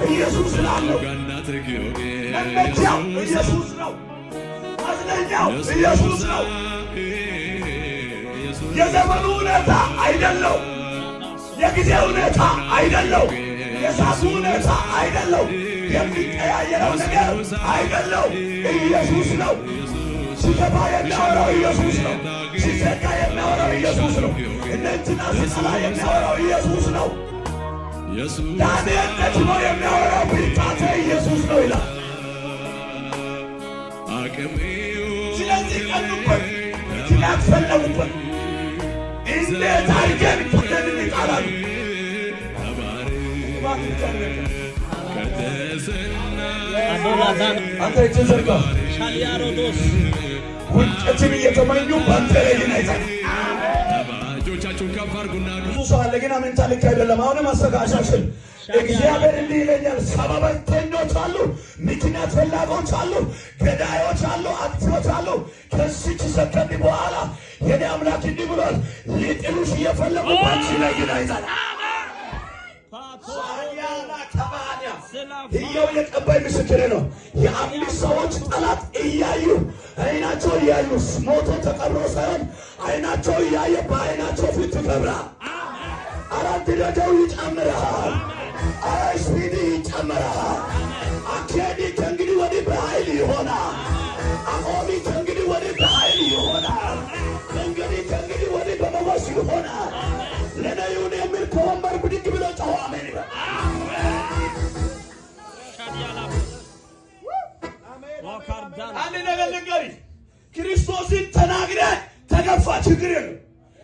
ኢየሱስ ነው ኢየሱስ ነው አዝነኛው ኢየሱስ ነው የዘመኑ ሁኔታ አይደለም የጊዜው ሁኔታ አይደለም የሰዓቱ ሁኔታ አይደለም የሚቀያየረው ነገር አይደለም ኢየሱስ ነው ሲገባ የሚያወራው ኢየሱስ ነው ሲዘጋ የሚያወራው ኢየሱስ ነው እነንትና ሲሰራ የሚያወራው ኢየሱስ ነው ዳንኤል ነትኖ የሚያወራው ብልጣቴ ኢየሱስ ነው ይላል ስለዚህ ቀኑበት ምክንያት ፈለጉበት እንዴት አድርገን ፈተንን ይጣላሉ አንተ እጅን ዘርጋ ውድቀትን እየተመኙ በአንተ ላይ ይናይታል እጆቻችሁን ከፍ አድርጉና ብዙ ሰው አለ ግን አሜንታ ልክ አይደለም አሁንም አስተካሻሽል እግዚአብሔር እንዲህ ይለኛል ሰበበኞች አሉ ምክንያት ፈላጊዎች አሉ ገዳዮች አሉ አጥፊዎች አሉ ከዚች ሰከንድ በኋላ የኔ አምላክ እንዲህ ብሏል ሊጥሉሽ እየፈለጉ ባንቺ ላይ ይናይታል ይኸው የቀባይ ምስክሬ ነው የአምስት ሰዎች ጠላት እያዩ አይናቸው እያዩ ሞቶ ተቀብሮ ሳይሆን አይናቸው እያየ በአይናቸው ፊት ትከብራል አራት ደረጃው ይጨምራል ስፒድ ይጨምራል አካሄድ ከእንግዲህ ወዲህ በኃይል ይሆናል አቆሚ ከእንግዲህ ወዲህ በኃይል ይሆናል ከእንግዲህ ወዲህ በመወስ ይሆናል ለነዩን የሚል ከወንበር ብድግ ብሎ ጨዋ አሜን ይበል አንድ ነገር ልንገርህ ክርስቶስን ተናግረህ ተገፋ ችግር የለም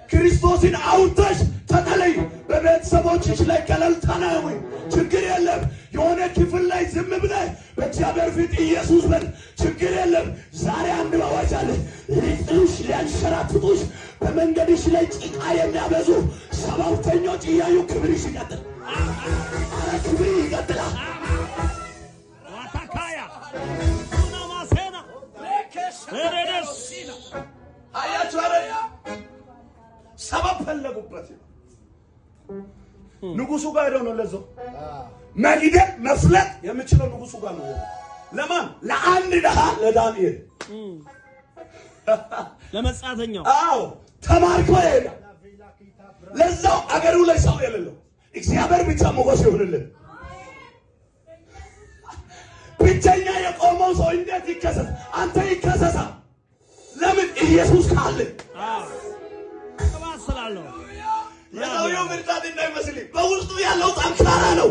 ክርስቶስን አውጥተሽ ተጠለይ በቤተሰቦችሽ ላይ ገለልታ ነው ችግር የለም የሆነ ክፍል ላይ ዝም ብለህ በእግዚአብሔር ፊት ኢየሱስ በል ችግር የለም ዛሬ አንድ አዋጅ አለ ሊጥሉሽ ሊያንሸራትቱሽ በመንገድሽ ላይ ጭቃ የሚያበዙ ሰባተኞች እያዩ ክብርሽ ይቀጥል ክብር ይቀጥላል አያችሁ አይደል ሰበብ ፈለጉበት ንጉሱ ጋር ሄደው ነው ለዛው መግደል መፍለጥ የሚችለው ንጉሱ ጋር ነው ለማን ለአንድ ደሃ ለዳንኤል ለመጻተኛው አዎ ተማርኮ ሄደ ለዛው አገሩ ላይ ሰው የሌለው እግዚአብሔር ብቻ ሞገስ ይሁንልን ብቸኛ የቆመው ሰው እንዴት ይከሰስ አንተ ይከሰሳ ለምን ኢየሱስ ካለ ተባሰላለው ለሰውየው ምርጫት እንዳይመስል በውስጡ ያለው ጠንካራ ነው